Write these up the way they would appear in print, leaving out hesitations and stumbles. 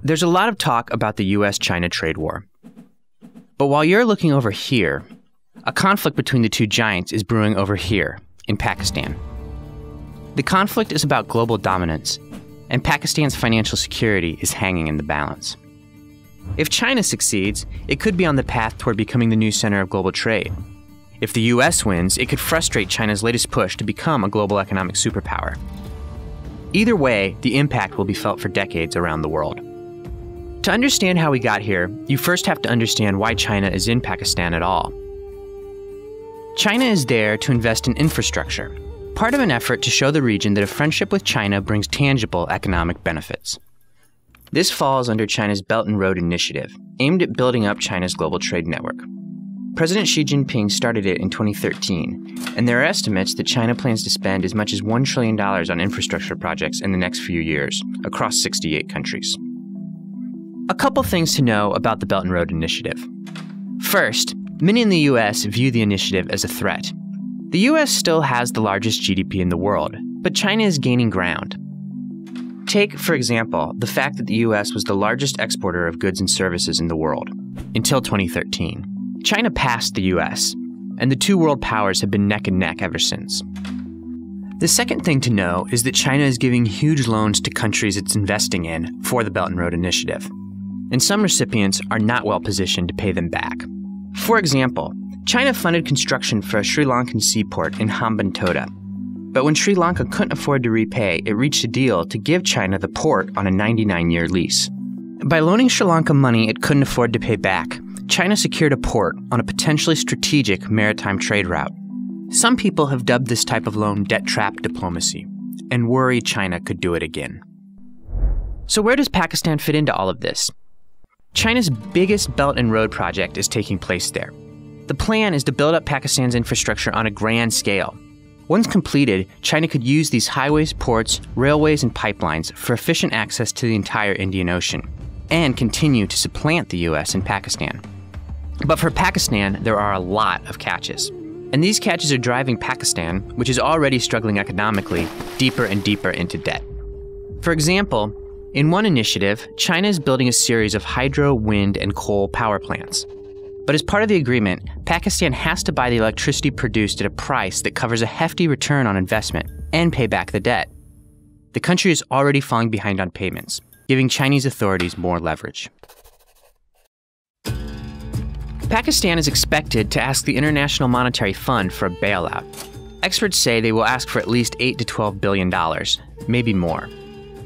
There's a lot of talk about the US-China trade war. But while you're looking over here, a conflict between the two giants is brewing over here, in Pakistan. The conflict is about global dominance, and Pakistan's financial security is hanging in the balance. If China succeeds, it could be on the path toward becoming the new center of global trade. If the US wins, it could frustrate China's latest push to become a global economic superpower. Either way, the impact will be felt for decades around the world. To understand how we got here, you first have to understand why China is in Pakistan at all. China is there to invest in infrastructure, part of an effort to show the region that a friendship with China brings tangible economic benefits. This falls under China's Belt and Road Initiative, aimed at building up China's global trade network. President Xi Jinping started it in 2013, and there are estimates that China plans to spend as much as $1 trillion on infrastructure projects in the next few years, across 68 countries. A couple things to know about the Belt and Road Initiative. First, many in the US view the initiative as a threat. The US still has the largest GDP in the world, but China is gaining ground. Take, for example, the fact that the US was the largest exporter of goods and services in the world, until 2013. China passed the US, and the two world powers have been neck and neck ever since. The second thing to know is that China is giving huge loans to countries it's investing in for the Belt and Road Initiative, and some recipients are not well positioned to pay them back. For example, China funded construction for a Sri Lankan seaport in Hambantota, but when Sri Lanka couldn't afford to repay, it reached a deal to give China the port on a 99-year lease. By loaning Sri Lanka money it couldn't afford to pay back, China secured a port on a potentially strategic maritime trade route. Some people have dubbed this type of loan debt trap diplomacy, and worry China could do it again. So where does Pakistan fit into all of this? China's biggest Belt and Road project is taking place there. The plan is to build up Pakistan's infrastructure on a grand scale. Once completed, China could use these highways, ports, railways, and pipelines for efficient access to the entire Indian Ocean, and continue to supplant the US in Pakistan. But for Pakistan, there are a lot of catches. And these catches are driving Pakistan, which is already struggling economically, deeper and deeper into debt. For example, in one initiative, China is building a series of hydro, wind, and coal power plants. But as part of the agreement, Pakistan has to buy the electricity produced at a price that covers a hefty return on investment and pay back the debt. The country is already falling behind on payments, giving Chinese authorities more leverage. Pakistan is expected to ask the International Monetary Fund for a bailout. Experts say they will ask for at least $8 to $12 billion, maybe more.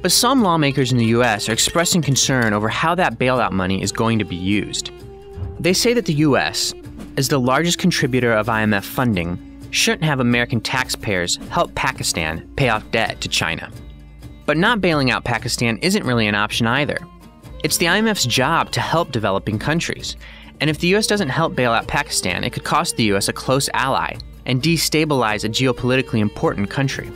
But some lawmakers in the US are expressing concern over how that bailout money is going to be used. They say that the US, as the largest contributor of IMF funding, shouldn't have American taxpayers help Pakistan pay off debt to China. But not bailing out Pakistan isn't really an option either. It's the IMF's job to help developing countries. And if the US doesn't help bail out Pakistan, it could cost the US a close ally and destabilize a geopolitically important country.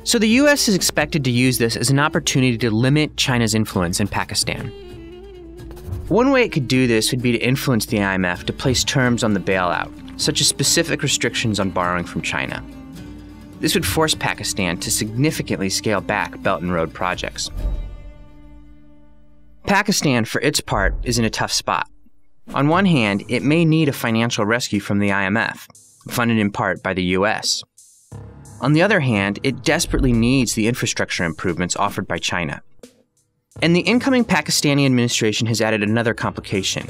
So the US is expected to use this as an opportunity to limit China's influence in Pakistan. One way it could do this would be to influence the IMF to place terms on the bailout, such as specific restrictions on borrowing from China. This would force Pakistan to significantly scale back Belt and Road projects. Pakistan, for its part, is in a tough spot. On one hand, it may need a financial rescue from the IMF, funded in part by the US. On the other hand, it desperately needs the infrastructure improvements offered by China. And the incoming Pakistani administration has added another complication.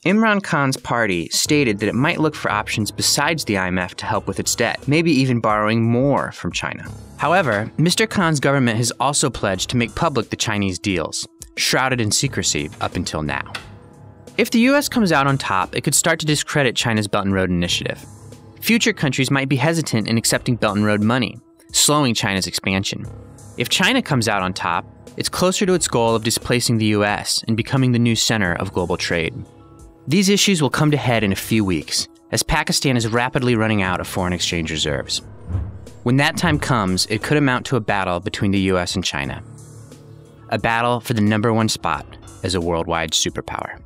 Imran Khan's party stated that it might look for options besides the IMF to help with its debt, maybe even borrowing more from China. However, Mr. Khan's government has also pledged to make public the Chinese deals, shrouded in secrecy up until now. If the US comes out on top, it could start to discredit China's Belt and Road Initiative. Future countries might be hesitant in accepting Belt and Road money, slowing China's expansion. If China comes out on top, it's closer to its goal of displacing the US and becoming the new center of global trade. These issues will come to head in a few weeks, as Pakistan is rapidly running out of foreign exchange reserves. When that time comes, it could amount to a battle between the US and China. A battle for the #1 spot as a worldwide superpower.